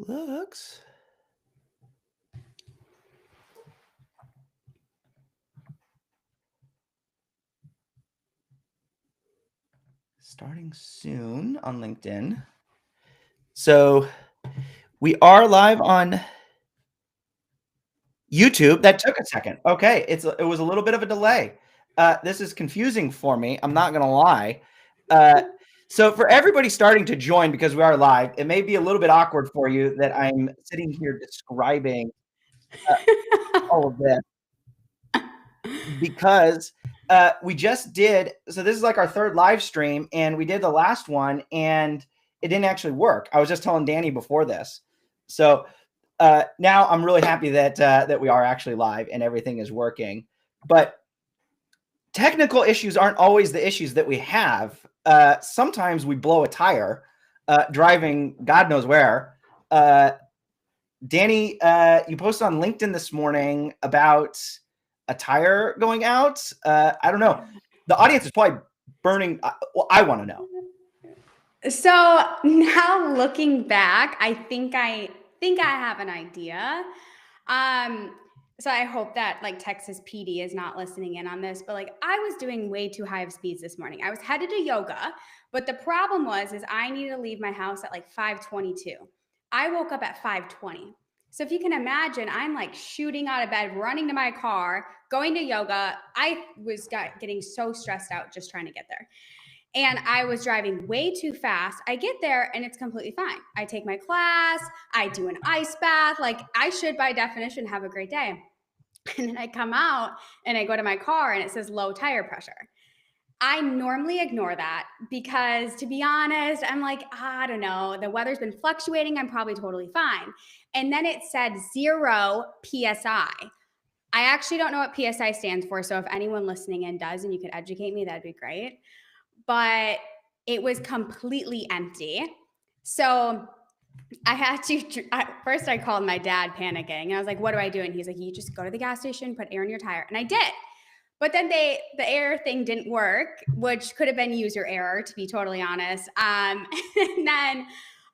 looks starting soon on LinkedIn. So we are live on YouTube. That took a second. Okay, it was a little bit of a delay. This is confusing for me. I'm not gonna lie. So for everybody starting to join because we are live, it may be a little bit awkward for you that I'm sitting here describing all of this because we just did. So this is like our third live stream, and we did the last one, and it didn't actually work. I was just telling Dani before this. So now I'm really happy that that we are actually live and everything is working. But technical issues aren't always the issues that we have. Sometimes we blow a tire driving God knows where. Dani, you posted on LinkedIn this morning about a tire going out. I don't know. The audience is probably burning. Well, I want to know. So now looking back, I think I have an idea. So I hope that like Texas PD is not listening in on this, but like I was doing way too high of speeds this morning. I was headed to yoga, but the problem is I needed to leave my house at like 5:22. I woke up at 5:20. So if you can imagine, I'm like shooting out of bed, running to my car, going to yoga. I was getting so stressed out just trying to get there. And I was driving way too fast. I get there and it's completely fine. I take my class, I do an ice bath. Like I should, by definition, have a great day. And then I come out and I go to my car and it says low tire pressure. I normally ignore that because, to be honest, I'm like, I don't know. The weather's been fluctuating. I'm probably totally fine. And then it said 0 PSI. I actually don't know what PSI stands for. So if anyone listening in does and you could educate me, that'd be great. But it was completely empty. So I had to, first I called my dad panicking and I was like, what do I do? And he's like, you just go to the gas station, put air in your tire. And I did. But then the air thing didn't work, which could have been user error, to be totally honest. And then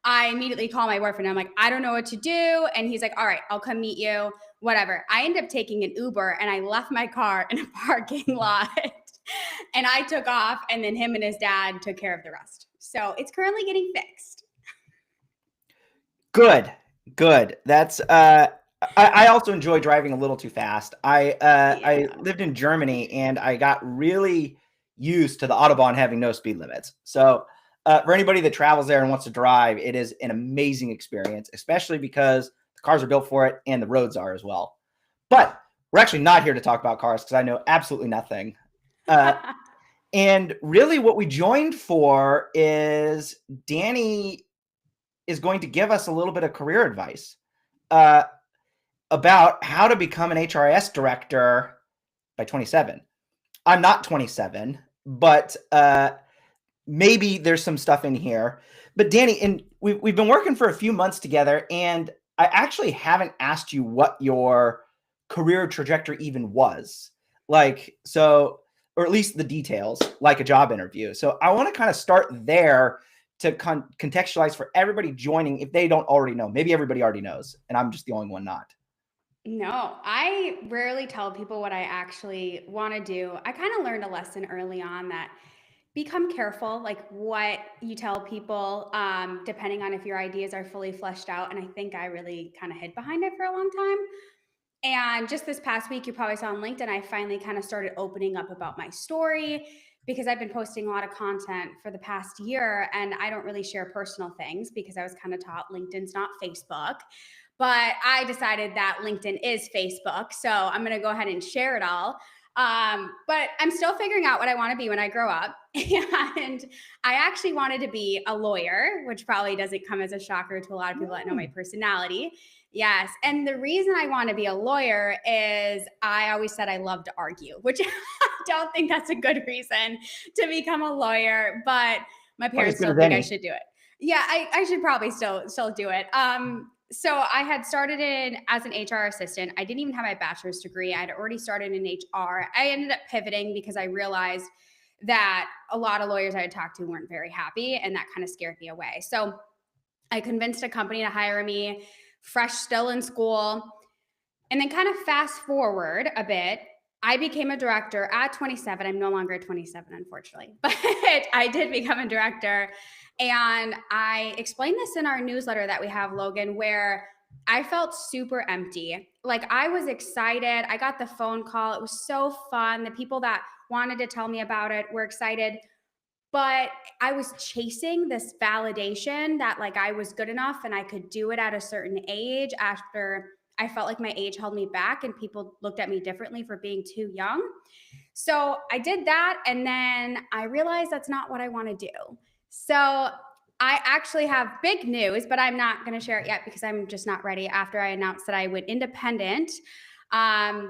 I immediately call my boyfriend. I'm like, I don't know what to do. And he's like, all right, I'll come meet you, whatever. I ended up taking an Uber and I left my car in a parking lot. And I took off, and then him and his dad took care of the rest. So it's currently getting fixed. Good. That's I also enjoy driving a little too fast. I lived in Germany and I got really used to the Autobahn having no speed limits. So for anybody that travels there and wants to drive, it is an amazing experience, especially because the cars are built for it and the roads are as well. But we're actually not here to talk about cars because I know absolutely nothing. And really what we joined for is Dani is going to give us a little bit of career advice about how to become an HRIS director by 27. I'm not 27, but maybe there's some stuff in here. But Dani, and we've been working for a few months together, and I actually haven't asked you what your career trajectory even was. Like, so, or at least the details, like a job interview. So I want to kind of start there to contextualize for everybody joining if they don't already know. Maybe everybody already knows, and I'm just the only one not. No, I rarely tell people what I actually want to do. I kind of learned a lesson early on that become careful, like what you tell people, depending on if your ideas are fully fleshed out. And I think I really kind of hid behind it for a long time. And just this past week, you probably saw on LinkedIn, I finally kind of started opening up about my story because I've been posting a lot of content for the past year and I don't really share personal things because I was kind of taught LinkedIn's not Facebook. But I decided that LinkedIn is Facebook. So I'm going to go ahead and share it all. But I'm still figuring out what I want to be when I grow up. And I actually wanted to be a lawyer, which probably doesn't come as a shocker to a lot of people that know my personality. Yes. And the reason I want to be a lawyer is I always said I love to argue, which I don't think that's a good reason to become a lawyer, but my parents still think I should do it. Yeah, I should probably still do it. So I had started in as an HR assistant. I didn't even have my bachelor's degree. I had already started in HR. I ended up pivoting because I realized that a lot of lawyers I had talked to weren't very happy, and that kind of scared me away. So I convinced a company to hire me, fresh, still in school. And then kind of fast forward a bit, I became a director at 27. I'm no longer 27, unfortunately, but I did become a director. And I explained this in our newsletter that we have, Logan, where I felt super empty. Like I was excited. I got the phone call. It was so fun. The people that wanted to tell me about it were excited. But I was chasing this validation that like I was good enough and I could do it at a certain age after I felt like my age held me back and people looked at me differently for being too young. So I did that. And then I realized that's not what I want to do. So I actually have big news, but I'm not going to share it yet because I'm just not ready after I announced that I went independent.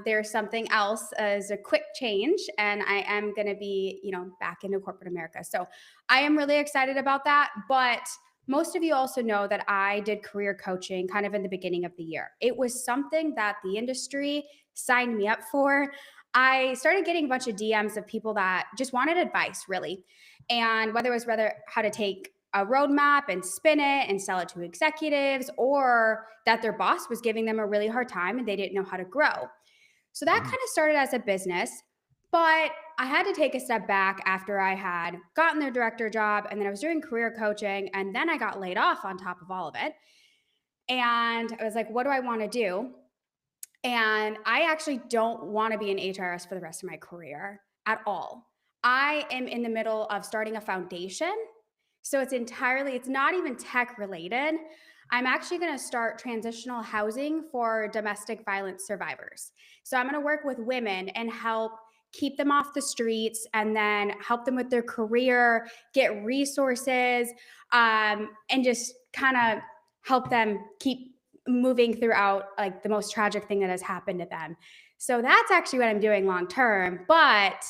There's something else as a quick change, and I am going to be, back into corporate America. So I am really excited about that. But most of you also know that I did career coaching kind of in the beginning of the year. It was something that the industry signed me up for. I started getting a bunch of DMs of people that just wanted advice, really. And whether it was how to take a roadmap and spin it and sell it to executives, or that their boss was giving them a really hard time and they didn't know how to grow. So that kind of started as a business, but I had to take a step back after I had gotten the director job, and then I was doing career coaching, and then I got laid off on top of all of it. And I was like, what do I want to do? And I actually don't want to be an HRS for the rest of my career at all. I am in the middle of starting a foundation. So it's not even tech related. I'm actually going to start transitional housing for domestic violence survivors. So I'm going to work with women and help keep them off the streets and then help them with their career, get resources, and just kind of help them keep moving throughout like the most tragic thing that has happened to them. So that's actually what I'm doing long term, but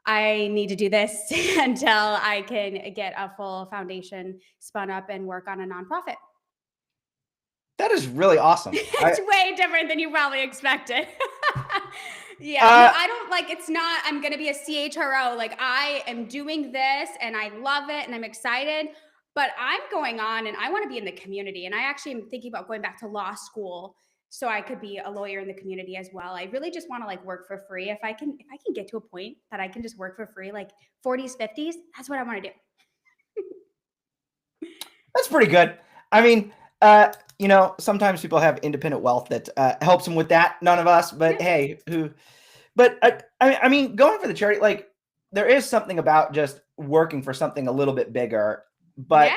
I need to do this until I can get a full foundation spun up and work on a nonprofit. That is really awesome. It's way different than you probably expected. Yeah, no, I don't like, it's not, I'm going to be a CHRO. Like I am doing this and I love it and I'm excited, but I'm going on and I want to be in the community. And I actually am thinking about going back to law school so I could be a lawyer in the community as well. I really just want to like work for free. If I can get to a point that I can just work for free, like 40s, 50s, that's what I want to do. That's pretty good. I mean, sometimes people have independent wealth that helps them with that. None of us, but hey, I mean, going for the charity, like there is something about just working for something a little bit bigger, but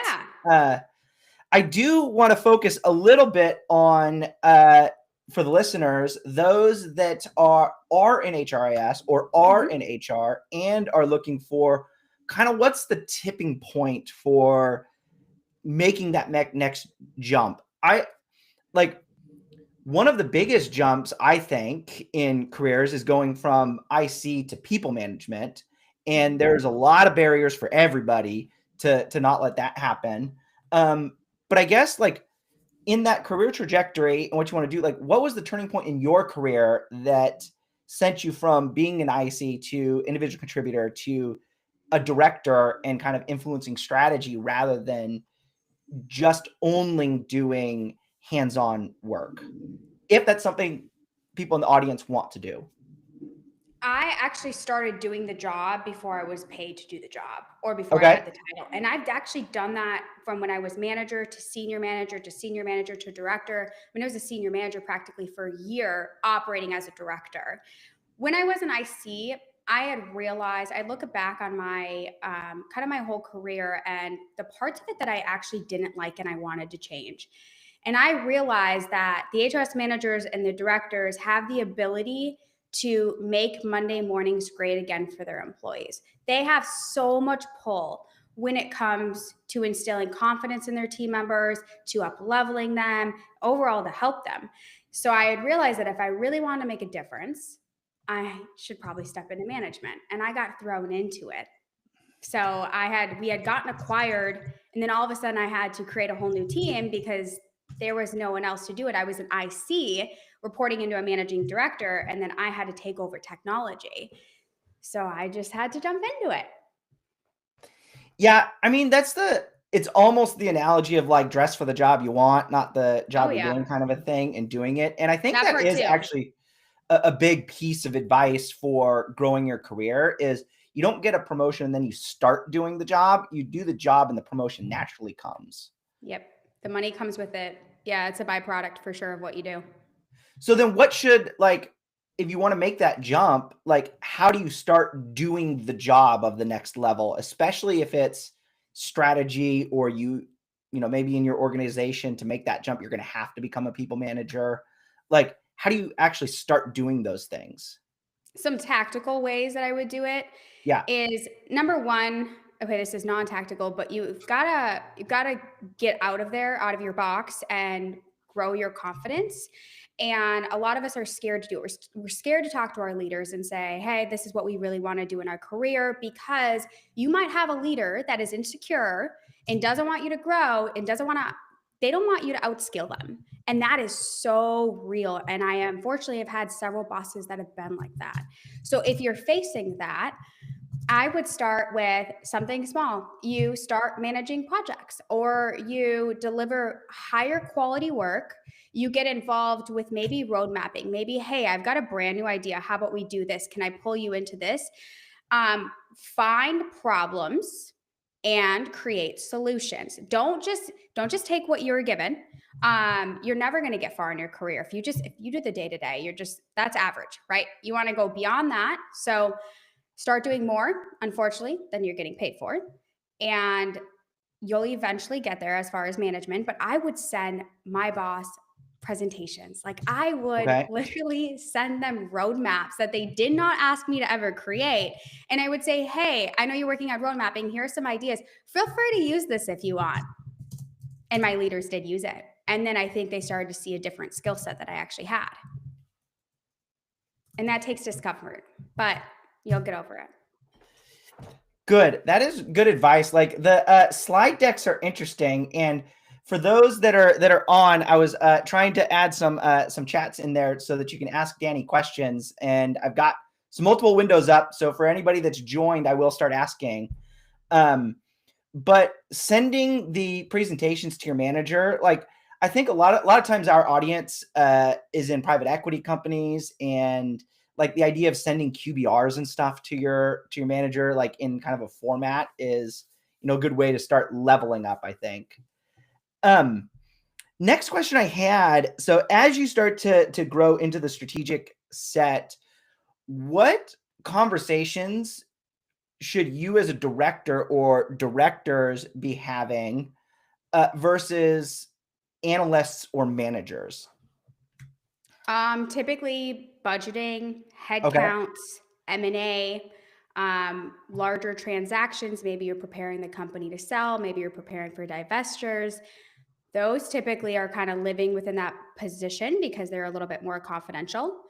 I do want to focus a little bit on, for the listeners, those that are in HRIS or are in HR and are looking for kind of what's the tipping point for making that next jump. One of the biggest jumps I think in careers is going from IC to people management. And there's a lot of barriers for everybody to not let that happen. But I guess like in that career trajectory and what you want to do, like what was the turning point in your career that sent you from being an IC to individual contributor to a director and kind of influencing strategy rather than just only doing hands-on work, if that's something people in the audience want to do? I actually started doing the job before I was paid to do the job or before I had the title. And I've actually done that from when I was manager to senior manager to senior manager to director. When I was a senior manager practically for a year operating as a director. When I was an IC, I had realized, I look back on my kind of my whole career and the parts of it that I actually didn't like and I wanted to change. And I realized that the HRIS managers and the directors have the ability to make Monday mornings great again for their employees. They have so much pull when it comes to instilling confidence in their team members, to up-leveling them, overall to help them. So I had realized that if I really wanted to make a difference, I should probably step into management. And I got thrown into it. So we had gotten acquired, and then all of a sudden I had to create a whole new team because there was no one else to do it. I was an IC reporting into a managing director, and then I had to take over technology. So I just had to jump into it. Yeah, I mean, that's the it's almost the analogy of like dress for the job you want, not the Oh job you're doing yeah, kind of a thing, and doing it. And I think that that part is too. actually a big piece of advice for growing your career is you don't get a promotion and then you start doing the job. You do the job and the promotion naturally comes. Yep. The money comes with it. Yeah, it's a byproduct for sure of what you do. So then what should like if you want to make that jump, like how do you start doing the job of the next level, especially if it's strategy or maybe in your organization to make that jump, you're going to have to become a people manager. Like, how do you actually start doing those things? Some tactical ways that I would do it Yeah. is number one. Okay, this is non-tactical, but you've gotta get out of there, out of your box, and grow your confidence. And a lot of us are scared to do it. We're scared to talk to our leaders and say, "Hey, this is what we really want to do in our career," because you might have a leader that is insecure and doesn't want you to grow and doesn't want to. They don't want you to outskill them. And that is so real. And I unfortunately have had several bosses that have been like that. So if you're facing that, I would start with something small. You start managing projects or you deliver higher quality work. You get involved with maybe road mapping. Maybe, hey, I've got a brand new idea. How about we do this? Can I pull you into this? Find problems and create solutions. Don't just take what you're given. You're never going to get far in your career if you do the day to day. That's average, right? You want to go beyond that. So start doing more, unfortunately, than you're getting paid for, and you'll eventually get there as far as management. But I would send my boss presentations. Like I would Okay. literally send them roadmaps that they did not ask me to ever create. And I would say, hey, I know you're working on road mapping. Here are some ideas. Feel free to use this if you want. And my leaders did use it. And then I think they started to see a different skill set that I actually had. And that takes discomfort, but you'll get over it. Good. That is good advice. Like the slide decks are interesting, and for those that are on, I was trying to add some chats in there so that you can ask Dani questions, and I've got some multiple windows up. So for anybody that's joined, I will start asking. But sending the presentations to your manager, like I think a lot of times our audience is in private equity companies, and like the idea of sending QBRs and stuff to your manager, like in kind of a format, is a good way to start leveling up, I think. Next question I had. So as you start to grow into the strategic set, what conversations should you as a director or directors be having versus analysts or managers? Typically budgeting, Okay. headcounts, M&A, larger transactions. Maybe you're preparing the company to sell. Maybe you're preparing for divestitures. Those typically are kind of living within that position because they're a little bit more confidential.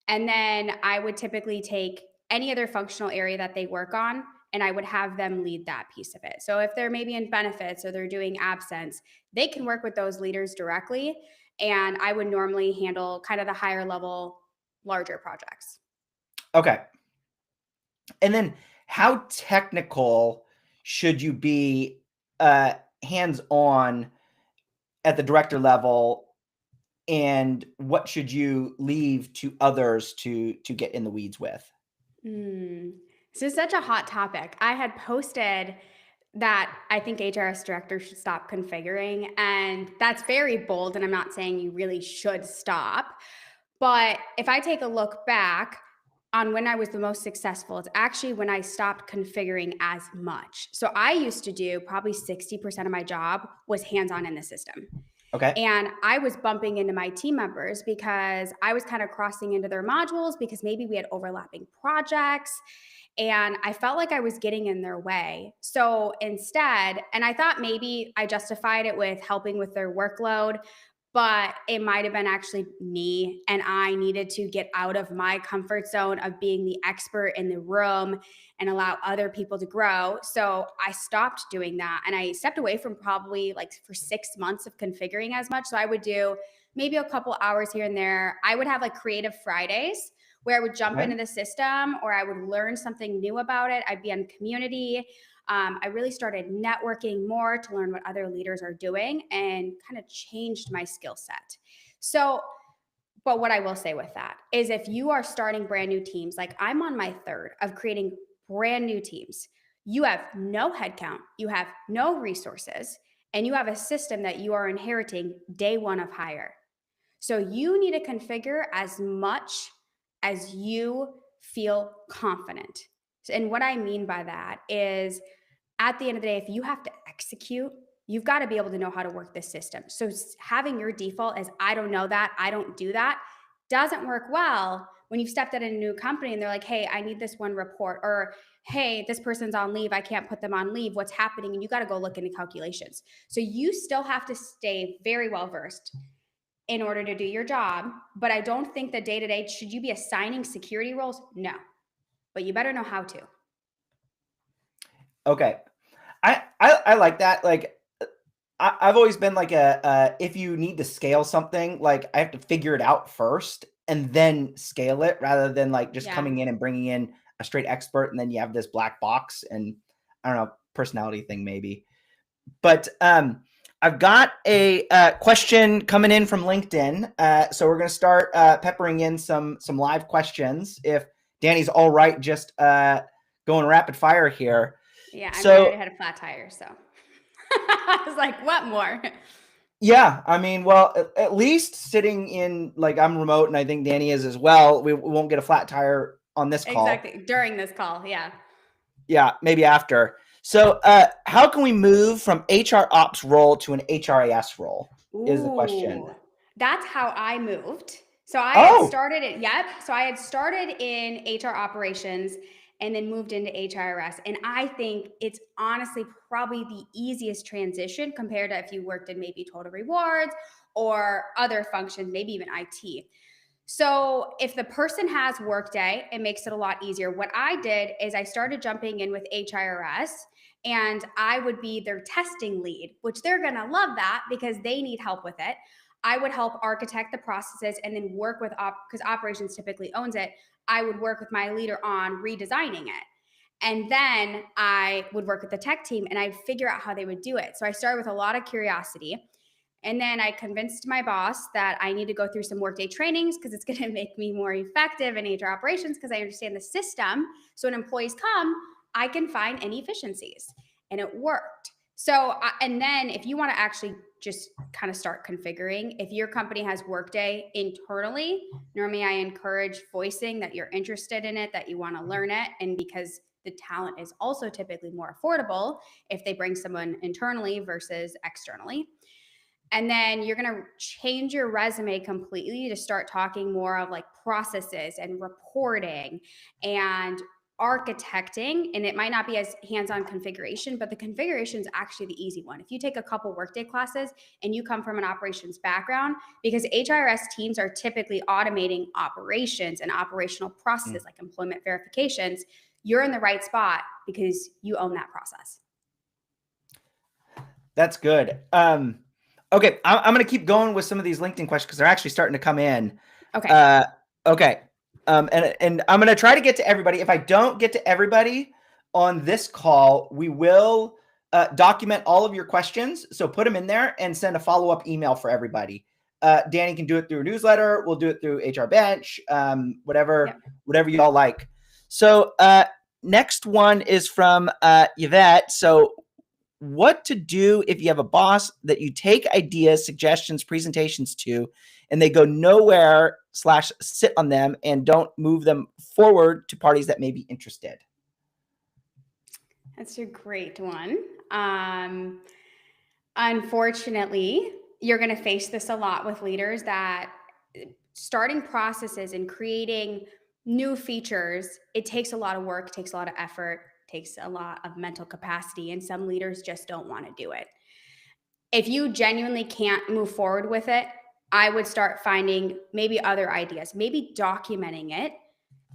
And then I would typically take any other functional area that they work on and I would have them lead that piece of it. So if they're maybe in benefits or they're doing absence, they can work with those leaders directly. And I would normally handle kind of the higher level, larger projects. Okay. And then how technical should you be hands on at the director level, and what should you leave to others to get in the weeds with? This is such a hot topic. I had posted that I think HRS directors should stop configuring, and that's very bold. And I'm not saying you really should stop. But if I take a look back on when I was the most successful, it's actually when I stopped configuring as much. So I used to do probably 60% of my job was hands on in the system. Okay. And I was bumping into my team members because I was kind of crossing into their modules because maybe we had overlapping projects and I felt like I was getting in their way. So instead, and I thought maybe I justified it with helping with their workload, but it might have been actually me and I needed to get out of my comfort zone of being the expert in the room and allow other people to grow. So I stopped doing that and I stepped away from probably like for 6 months of configuring as much. So I would do maybe a couple hours here and there. I would have like creative Fridays where I would jump Okay. into the system or I would learn something new about it. I'd be on community. I really started networking more to learn what other leaders are doing and kind of changed my skill set. So, but what I will say with that is if you are starting brand new teams, like I'm on my third of creating brand new teams, you have no headcount, you have no resources, and you have a system that you are inheriting day one of hire. So you need to configure as much as you feel confident. And what I mean by that is at the end of the day, if you have to execute, you've got to be able to know how to work this system. So having your default as I don't know that, I don't do that, doesn't work well when you've stepped at a new company and they're like, hey, I need this one report, or hey, this person's on leave, I can't put them on leave, what's happening? And you got to go look into calculations. So you still have to stay very well versed in order to do your job. But I don't think that day to day, should you be assigning security roles? No, but you better know how to. Okay. I like that. Like I've always been like if you need to scale something, like I have to figure it out first and then scale it rather than like just coming in and bringing in a straight expert and then you have this black box and I don't know, personality thing maybe. But I've got a question coming in from LinkedIn. So we're going to start peppering in some live questions. If Dani's all right, just going rapid fire here. Yeah, I So, already had a flat tire, so I was like, what more? Yeah, I mean, well, at least sitting in, like, I'm remote and I think Dani is as well. We won't get a flat tire on this call. Exactly. During this call. Yeah. Yeah, maybe after. So how can we move from HR ops role to an HRIS role is the question. That's how I moved. So I Oh, had started it. Yep. So I had started in HR operations and then moved into HRS. And I think it's honestly probably the easiest transition compared to if you worked in maybe total rewards or other functions, maybe even IT. So if the person has Workday, it makes it a lot easier. What I did is I started jumping in with HRS and I would be their testing lead, which they're going to love that because they need help with it. I would help architect the processes and then work with because operations typically owns it. I would work with my leader on redesigning it. And then I would work with the tech team and I'd figure out how they would do it. So I started with a lot of curiosity. And then I convinced my boss that I need to go through some Workday trainings because it's going to make me more effective in HR operations because I understand the system. So when employees come, I can find any efficiencies. And it worked. So, and then if you want to actually just kind of start configuring, if your company has Workday internally, normally I encourage voicing that you're interested in it, that you want to learn it. And because the talent is also typically more affordable if they bring someone internally versus externally. And then you're going to change your resume completely to start talking more of like processes and reporting and architecting. And it might not be as hands-on configuration, but the configuration is actually the easy one. If you take a couple Workday classes and you come from an operations background, because HRS teams are typically automating operations and operational processes like employment verifications, you're in the right spot because you own that process. That's good. Okay, I'm going to keep going with some of these LinkedIn questions because they're actually starting to come in. Okay. Okay. And I'm going to try to get to everybody. If I don't get to everybody on this call, we will document all of your questions. So put them in there and send a follow-up email for everybody. Dani can do it through a newsletter. We'll do it through HR Bench, whatever y'all like. So next one is from Yvette. So what to do if you have a boss that you take ideas, suggestions, presentations to, and they go nowhere / sit on them and don't move them forward to parties that may be interested? That's a great one. Unfortunately, you're going to face this a lot with leaders that starting processes and creating new features, it takes a lot of work, takes a lot of effort, takes a lot of mental capacity, and some leaders just don't want to do it. If you genuinely can't move forward with it, I would start finding maybe other ideas, maybe documenting it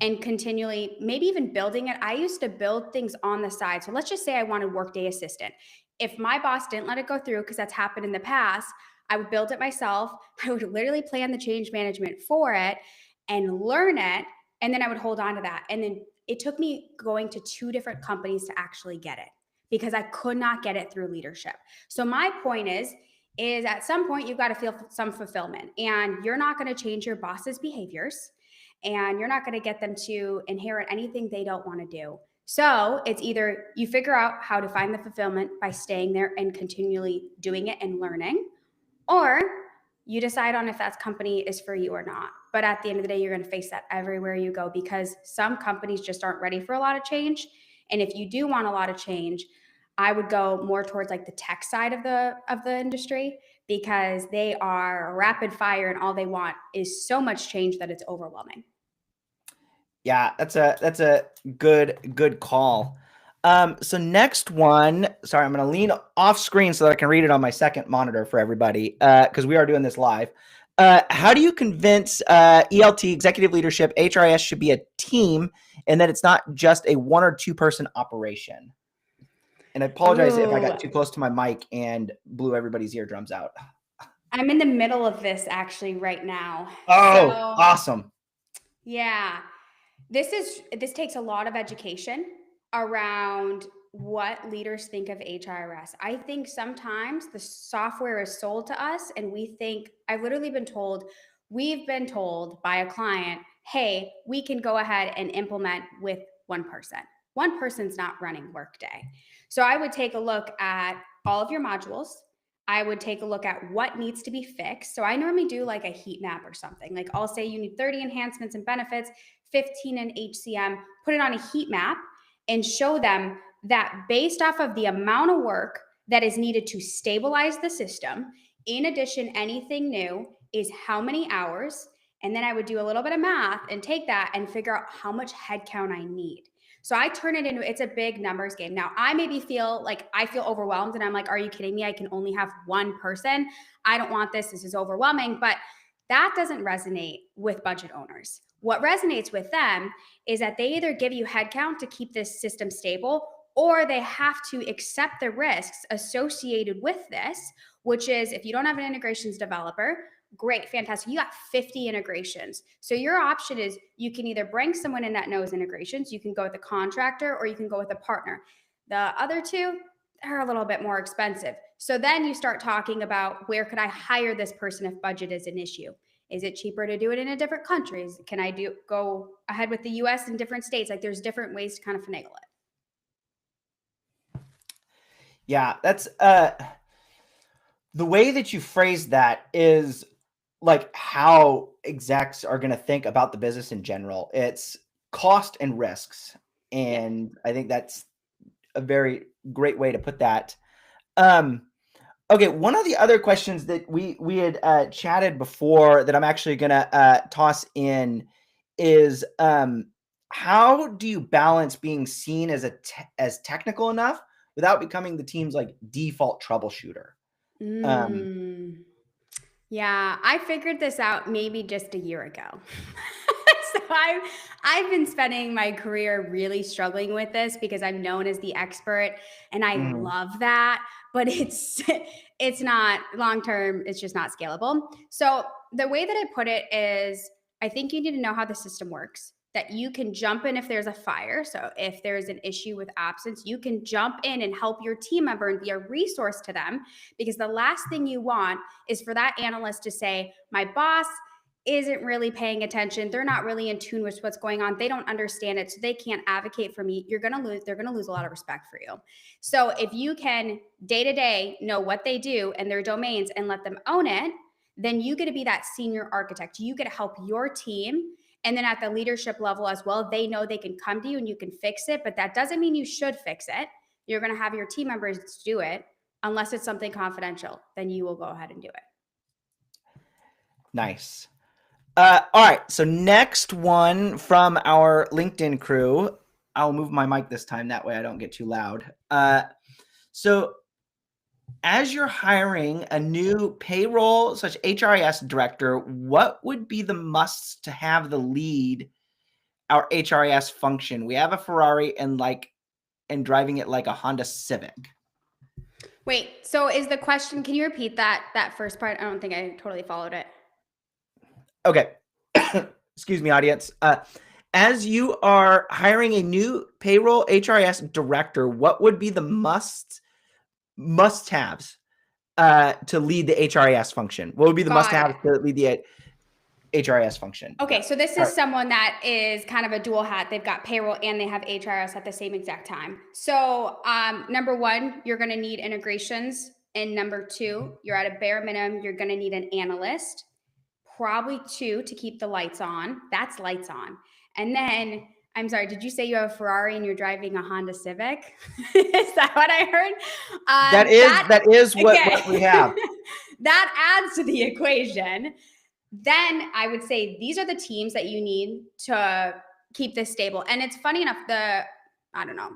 and continually, maybe even building it. I used to build things on the side. So let's just say I wanted Workday Assistant. If my boss didn't let it go through, because that's happened in the past, I would build it myself. I would literally plan the change management for it and learn it And then I would hold on to that. And then it took me going to 2 different companies to actually get it because I could not get it through leadership. So my point is at some point you've got to feel some fulfillment, and you're not going to change your boss's behaviors, and you're not going to get them to inherit anything they don't want to do. So it's either you figure out how to find the fulfillment by staying there and continually doing it and learning, or you decide on if that company is for you or not. But at the end of the day, you're going to face that everywhere you go because some companies just aren't ready for a lot of change. And if you do want a lot of change, I would go more towards like the tech side of the industry because they are rapid fire and all they want is so much change that it's overwhelming. Yeah, that's a good call. So next one, sorry, I'm going to lean off screen so that I can read it on my second monitor for everybody because we are doing this live. How do you convince ELT, executive leadership, HRIS should be a team and that it's not just a 1 or 2 person operation? And I apologize if I got too close to my mic and blew everybody's eardrums out. I'm in the middle of this actually right now. Oh, awesome. Yeah. This takes a lot of education around what leaders think of HRIS. I think sometimes the software is sold to us and we've been told by a client, hey, we can go ahead and implement with one person. One person's not running Workday. So I would take a look at all of your modules. I would take a look at what needs to be fixed. So I normally do like a heat map or something. Like I'll say you need 30 enhancements and benefits, 15 in HCM, put it on a heat map and show them that based off of the amount of work that is needed to stabilize the system, in addition, anything new is how many hours. And then I would do a little bit of math and take that and figure out how much headcount I need. So I turn it into, it's a big numbers game. Now I maybe feel overwhelmed and I'm like, are you kidding me? I can only have one person. I don't want this. This is overwhelming. But that doesn't resonate with budget owners. What resonates with them is that they either give you headcount to keep this system stable, or they have to accept the risks associated with this, which is if you don't have an integrations developer, great, fantastic. You got 50 integrations. So your option is you can either bring someone in that knows integrations, you can go with a contractor, or you can go with a partner. The other two, they're a little bit more expensive. So then you start talking about where could I hire this person if budget is an issue? Is it cheaper to do it in a different countries? Can I go ahead with the US in different states? Like there's different ways to kind of finagle it. Yeah, that's the way that you phrase that is like how execs are going to think about the business in general. It's cost and risks. And I think that's a very great way to put that. Okay, one of the other questions that we had chatted before that I'm actually going to toss in is how do you balance being seen as technical enough without becoming the team's like default troubleshooter? Yeah, I figured this out maybe just a year ago. So I've been spending my career really struggling with this because I'm known as the expert and I love that, but it's not long term, it's just not scalable. So the way that I put it is I think you need to know how the system works, that you can jump in if there's a fire. So if there's an issue with absence, you can jump in and help your team member and be a resource to them, because the last thing you want is for that analyst to say, my boss isn't really paying attention. They're not really in tune with what's going on. They don't understand it, so they can't advocate for me. They're going to lose a lot of respect for you. So if you can day to day know what they do and their domains and let them own it, then you get to be that senior architect. You get to help your team. And then at the leadership level as well, they know they can come to you and you can fix it, but that doesn't mean you should fix it. You're going to have your team members do it unless it's something confidential. Then you will go ahead and do it. Nice. All right. So next one from our LinkedIn crew. I'll move my mic this time. That way I don't get too loud. So as you're hiring a new payroll such HRIS director, what would be the musts to have the lead our HRIS function? We have a Ferrari and driving it like a Honda Civic. Wait, so is the question, can you repeat that first part? I don't think I totally followed it. Okay. Excuse me, audience. as you are hiring a new payroll HRIS director, what would be the must-haves to lead the HRIS function? What would be the must-haves to lead the HRIS function? Okay, so this is someone that is kind of a dual hat. They've got payroll and they have HRIS at the same exact time. So number one, you're going to need integrations. And number two, you're at a bare minimum, you're going to need an analyst. Probably two to keep the lights on. That's lights on. And then, I'm sorry, did you say you have a Ferrari and you're driving a Honda Civic? Is that what I heard? That is what we have. That adds to the equation. Then I would say these are the teams that you need to keep this stable. And it's funny enough, I don't know,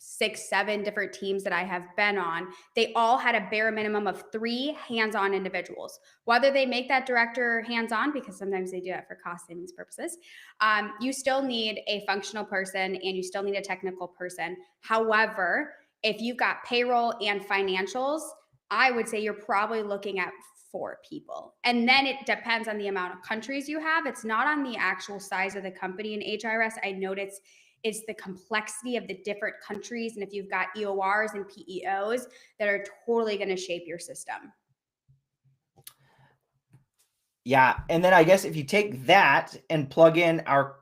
6, 7 different teams that I have been on, they all had a bare minimum of 3 hands-on individuals. Whether they make that director hands-on, because sometimes they do that for cost savings purposes, you still need a functional person and you still need a technical person. However, if you've got payroll and financials, I would say you're probably looking at 4 people. And then it depends on the amount of countries you have. It's not on the actual size of the company in HRIS. I noticed it's the complexity of the different countries. And if you've got EORs and PEOs that are totally going to shape your system. Yeah. And then I guess if you take that and plug in our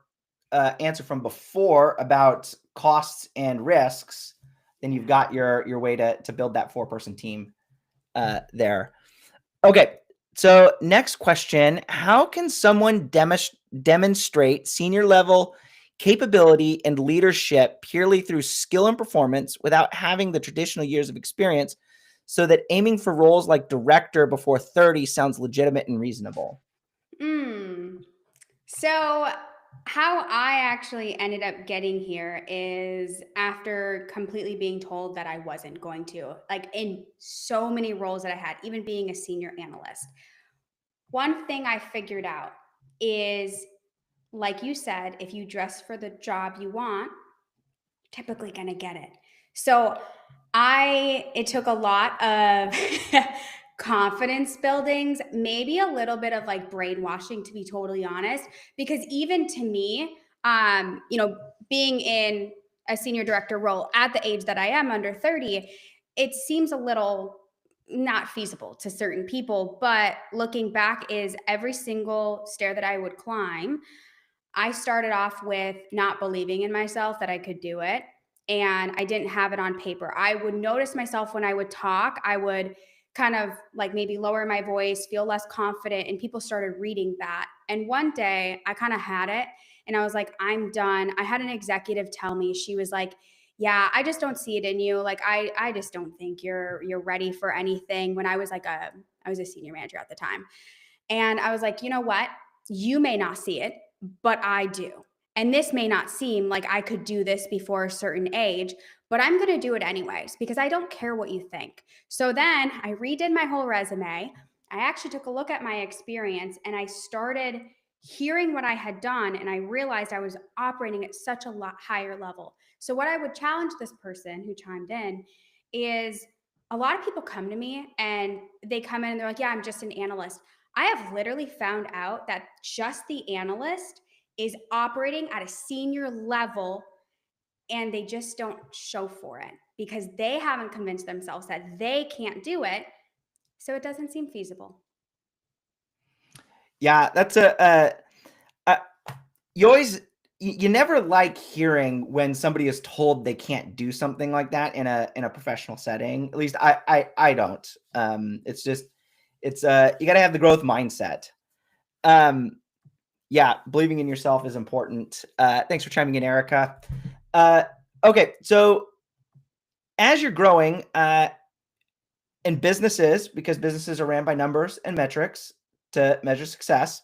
answer from before about costs and risks, then you've got your way to build that 4-person team there. Okay. So next question, how can someone demonstrate senior level capability and leadership purely through skill and performance without having the traditional years of experience, so that aiming for roles like director before 30 sounds legitimate and reasonable? So how I actually ended up getting here is after completely being told that I wasn't going to, like in so many roles that I had, even being a senior analyst. One thing I figured out is, like you said, if you dress for the job you want, you're typically going to get it. So it took a lot of confidence buildings, maybe a little bit of like brainwashing, to be totally honest, because even to me, being in a senior director role at the age that I am, under 30, it seems a little not feasible to certain people. But looking back, is every single stair that I would climb, I started off with not believing in myself that I could do it. And I didn't have it on paper. I would notice myself when I would talk, I would kind of like maybe lower my voice, feel less confident. And people started reading that. And one day I kind of had it and I was like, I'm done. I had an executive tell me, she was like, yeah, I just don't see it in you. Like, I just don't think you're ready for anything. When I was I was a senior manager at the time. And I was like, you know what? You may not see it, but I do. And this may not seem like I could do this before a certain age, but I'm going to do it anyways because I don't care what you think. So then I redid my whole resume. I actually took a look at my experience and I started hearing what I had done, and I realized I was operating at such a lot higher level. So what I would challenge this person who chimed in is, a lot of people come to me and they come in and they're like, yeah, I'm just an analyst. I have literally found out that just the analyst is operating at a senior level and they just don't show for it because they haven't convinced themselves that they can't do it. So it doesn't seem feasible. Yeah, that's you never like hearing when somebody is told they can't do something like that in a professional setting. At least I don't. It's just, you got to have the growth mindset. Yeah, believing in yourself is important. Thanks for chiming in, Erica. Okay, so as you're growing in businesses, because businesses are ran by numbers and metrics to measure success,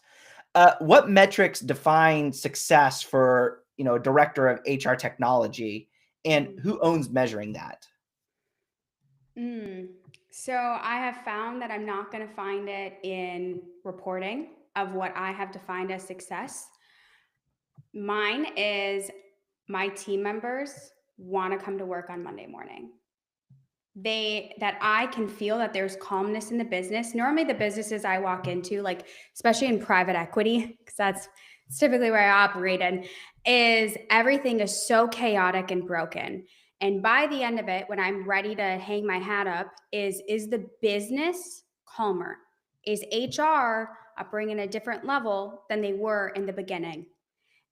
what metrics define success for a director of HR technology, and who owns measuring that? So I have found that I'm not going to find it in reporting of what I have defined as success. Mine is my team members want to come to work on Monday morning. That I can feel that there's calmness in the business. Normally the businesses I walk into, like especially in private equity, because It's typically where I operate in, is everything is so chaotic and broken. And by the end of it, when I'm ready to hang my hat up, is the business calmer? Is HR operating at a different level than they were in the beginning?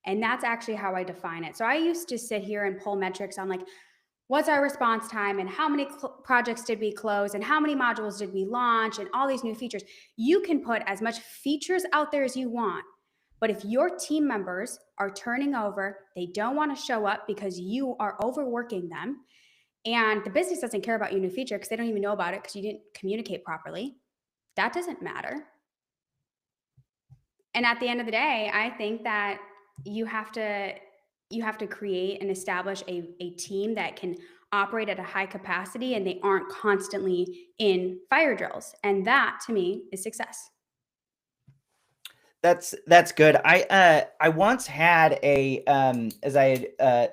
And that's actually how I define it. So I used to sit here and pull metrics on like, what's our response time and how many projects did we close and how many modules did we launch and all these new features. You can put as much features out there as you want. But if your team members are turning over, they don't want to show up because you are overworking them, and the business doesn't care about your new feature because they don't even know about it because you didn't communicate properly, that doesn't matter. And at the end of the day, I think that you have to create and establish a team that can operate at a high capacity and they aren't constantly in fire drills. And that to me is success. That's good. I once had as I had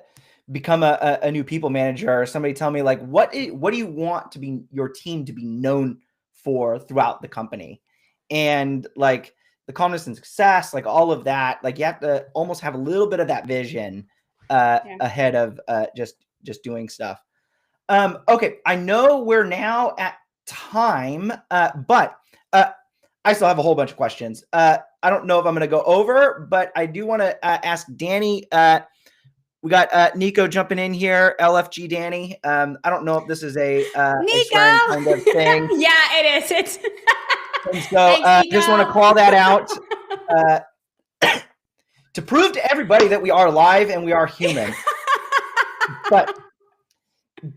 become a new people manager, somebody tell me like, what do you want to be your team to be known for throughout the company? And like the calmness and success, like all of that, like you have to almost have a little bit of that vision ahead of just doing stuff. Okay, I know we're now at time, but I still have a whole bunch of questions. I don't know if I'm going to go over, but I do want to ask Dani. We got Nico jumping in here, LFG Dani. I don't know if this is a swearing kind of thing. Yeah, it is. It's and so Thanks, just want to call that out to prove to everybody that we are live and we are human. But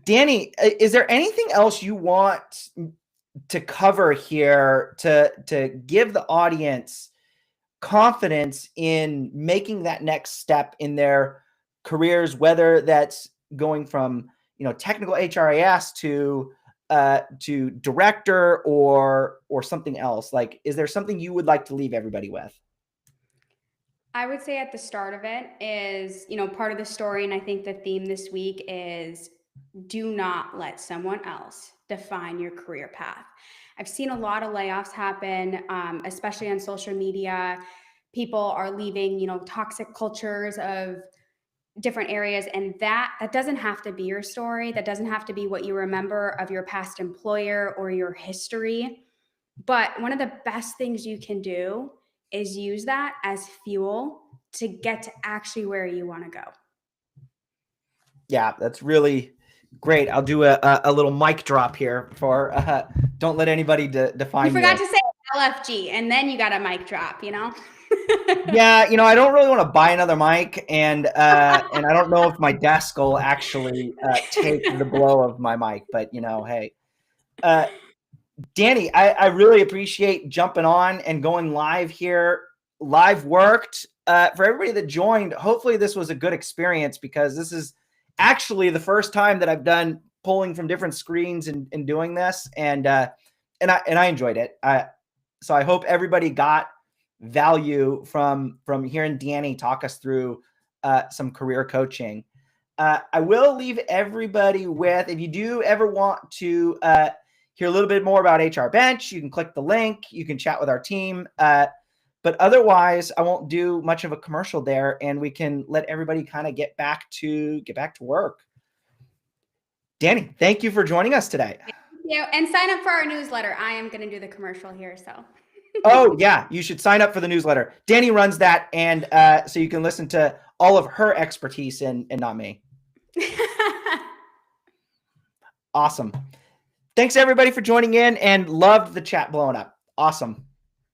Dani, is there anything else you want to cover here to give the audience confidence in making that next step in their careers, whether that's going from technical HRIS to director or something else? Like, is there something you would like to leave everybody with? I would say at the start of it is, part of the story, and I think the theme this week is do not let someone else define your career path. I've seen a lot of layoffs happen, especially on social media. People are leaving, toxic cultures of different areas, and that doesn't have to be your story. That doesn't have to be what you remember of your past employer or your history. But one of the best things you can do is use that as fuel to get to actually where you want to go. Yeah, that's really great. I'll do a little mic drop here for don't let anybody define you. You forgot to say LFG, and then you got a mic drop, Yeah, I don't really want to buy another mic, and I don't know if my desk will actually take the blow of my mic, but hey. Dani, I really appreciate jumping on and going live here. Live worked. For everybody that joined, hopefully this was a good experience, because this is actually the first time that I've done pulling from different screens and doing this, and I enjoyed it. So I hope everybody got value from hearing Dani talk us through some career coaching. I will leave everybody with, if you do ever want to hear a little bit more about HR Bench, you can click the link, you can chat with our team. But otherwise, I won't do much of a commercial there, and we can let everybody kind of get back to work. Dani, thank you for joining us today. Thank you. And sign up for our newsletter. I am going to do the commercial here, so. Oh, yeah, you should sign up for the newsletter. Dani runs that, and so you can listen to all of her expertise and not me. Awesome. Thanks, everybody, for joining in, and loved the chat blowing up. Awesome.